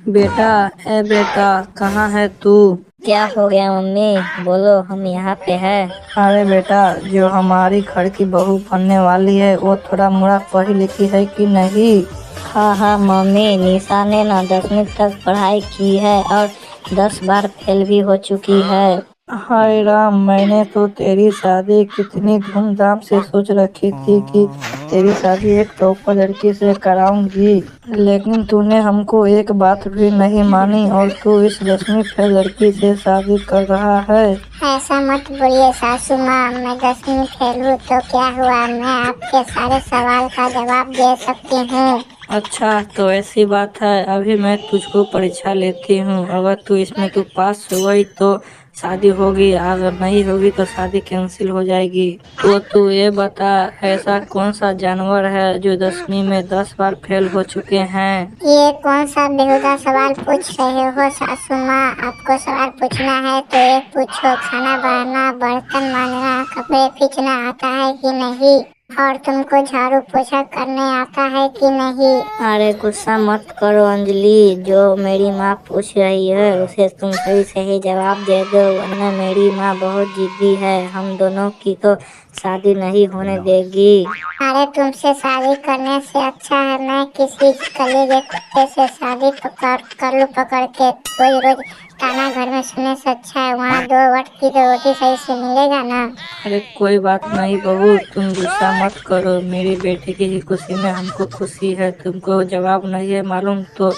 बेटा, ए बेटा, कहाँ है तू? क्या हो गया मम्मी? बोलो, हम यहाँ पे है। अरे बेटा, जो हमारी घर की बहू बनने वाली है वो थोड़ा मोड़ा पढ़ी लिखी है कि नहीं? हाँ हाँ मम्मी, निशा ने ना 10वीं तक पढ़ाई की है और 10 बार फेल भी हो चुकी है। हाय राम, मैंने तो तेरी शादी कितनी धूमधाम से सोच रखी थी कि तेरी शादी एक टॉपर लड़की से कराऊंगी, लेकिन तूने हमको एक बात भी नहीं मानी और तू इस 10वीं फेल लड़की से शादी कर रहा है। ऐसा मत बोलिए सासू माँ, मैं 10वीं फेल हूँ तो क्या हुआ, मैं आपके सारे सवाल का जवाब दे सकती हूँ। अच्छा, तो ऐसी बात है। अभी मैं तुझको परीक्षा लेती हूँ, अगर तू पास हो गई तो शादी होगी, अगर नहीं होगी तो शादी कैंसिल हो जाएगी। तो तू ये बता, ऐसा कौन सा जानवर है जो 10वीं में 10 बार फेल हो चुके हैं? ये कौन सा बेहुदा सवाल पूछ रहे हो सासू माँ? आपको सवाल पूछना है तो ये पूछो, खाना बनाना, बर्तन मांजना, कपड़े खींचना आता है कि नहीं, और तुमको झाड़ू पोछा करने आता है कि नहीं। अरे गुस्सा मत करो अंजलि, जो मेरी माँ पूछ रही है उसे तुम सही सही जवाब दे दो, वरना मेरी माँ बहुत जिद्दी है, हम दोनों की तो शादी नहीं होने देगी। अरे तुमसे शादी करने से अच्छा है मैं किसी कलेजे कुत्ते से शादी कर लूं पकड़ के। रोज रोज ताना घर में सुनने से अच्छा है वहाँ 2 वक्त की तो रोटी सही से मिलेगा ना। अरे कोई बात नहीं बहू, तुम गुस्सा मत करो। मेरी बेटे की ही खुशी में हमको खुशी है। तुमको जवाब नहीं है मालूम तो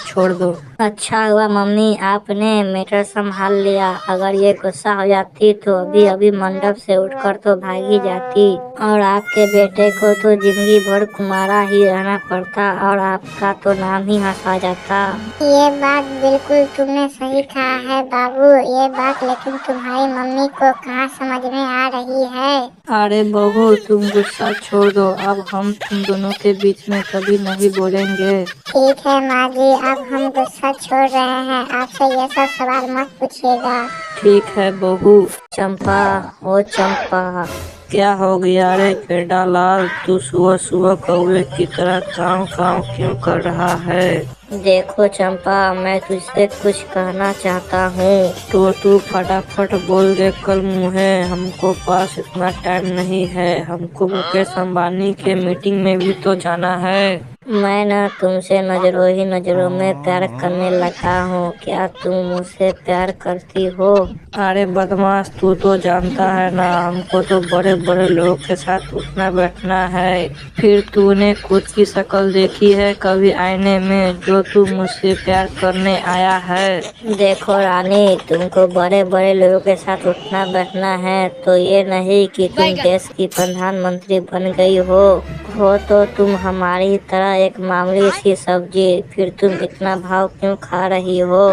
छोड़ दो। अच्छा हुआ मम्मी आपने मैटर संभाल लिया, अगर ये गुस्सा हो जाती तो अभी अभी मंडप से उठकर तो भागी जाती और आपके बेटे को तो जिंदगी भर कुमारा ही रहना पड़ता और आपका तो नाम ही हंसा जाता। ये बात बिल्कुल तुमने सही कहा है बाबू, ये बात लेकिन तुम्हारी मम्मी को कहाँ समझ में आ रही है। अरे बहू, तुम गुस्सा छोड़ दो। अब हम तुम दोनों के बीच में कभी नहीं बोलेंगे। ठीक है माँ जी, अब हम गुस्सा छोड़ रहे हैं, आपसे ये सब सवाल मत पूछिएगा। ठीक है बहू। चंपा, ओ चंपा। क्या हो गया रे पेड़ा लाल, तू सुबह सुबह कौवे की तरह काव काव क्यों कर रहा है? देखो चंपा, मैं तुझसे कुछ कहना चाहता हूँ। तो तू फटाफट बोल दे कल मुहे, हमको पास इतना टाइम नहीं है, हमको मुकेश अंबानी के मीटिंग में भी तो जाना है। मैं ना तुमसे नजरों ही नजरों में प्यार करने लगा हूँ, क्या तुम मुझसे प्यार करती हो? अरे बदमाश, तू तो जानता है ना, हमको तो बड़े बड़े लोगों के साथ उठना बैठना है। फिर तूने खुद की शक्ल देखी है कभी आईने में जो तू मुझसे प्यार करने आया है? देखो रानी, तुमको बड़े बड़े लोगों के साथ उठना बैठना है तो ये नहीं कि तुम देश की प्रधानमंत्री बन गई हो तो तुम हमारी तरह एक मामूली सी सब्जी, फिर तुम इतना भाव क्यों खा रही हो?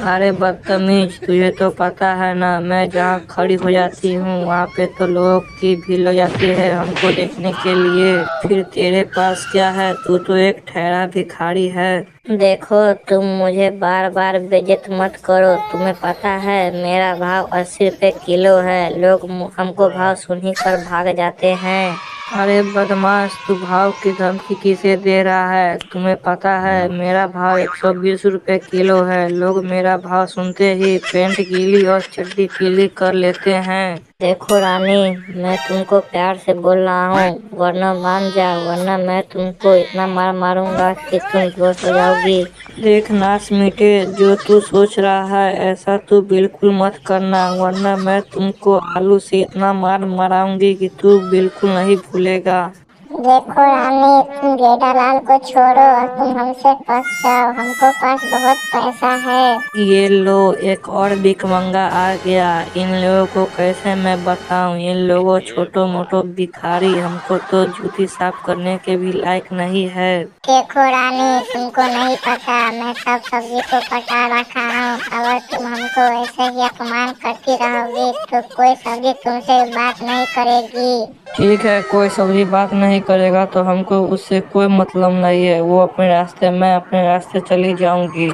अरे बदतमीज, तुझे तो पता है ना, मैं जहाँ खड़ी हो जाती हूँ वहाँ पे तो लोगों की भीड़ हो जाती है हमको देखने के लिए। फिर तेरे पास क्या है, तू तो एक ठहरा भिखारी है। देखो, तुम मुझे बार बार बेइज्जत मत करो, तुम्हें पता है मेरा भाव 80 रुपए किलो है, लोग हमको भाव सुन ही कर भाग जाते हैं। अरे बदमाश, तू भाव की धमकी किसे दे रहा है? तुम्हें पता है मेरा भाव 120 रुपए किलो है, लोग मेरा भाव सुनते ही पैंट गीली और चड्डी गीली कर लेते हैं। देखो रानी, मैं तुमको प्यार से बोल रहा हूँ, वरना मान जाओ, वरना मैं तुमको इतना मार मारूंगा कि तुम बेहोश हो जाओगी। देख नाच मीटे, जो तू सोच रहा है ऐसा तू बिल्कुल मत करना, वरना मैं तुमको आलू से इतना मार मराऊंगी कि तू बिल्कुल नहीं भूलेगा। देखो रानी, तुम जेठालाल को छोड़ो और तुम हमसे फंस जाओ, हमको पास बहुत पैसा है। ये लो, एक और भिखमंगा आ गया। इन लोगों को कैसे मैं बताऊं, इन लोगों छोटो मोटो भिखारी हमको तो जूती साफ करने के भी लायक नहीं है। देखो रानी, तुमको नहीं पता, मैं सब सब्जी को कटा रखा हूँ, अगर तुम हमको ऐसे ही अपमान करती रहोगी तो कोई सब्जी तुमसे बात नहीं करेगी। ठीक है, कोई सब्जी बात नहीं करेगा तो हमको उससे कोई मतलब नहीं है, वो अपने रास्ते, मैं अपने रास्ते चली जाऊंगी।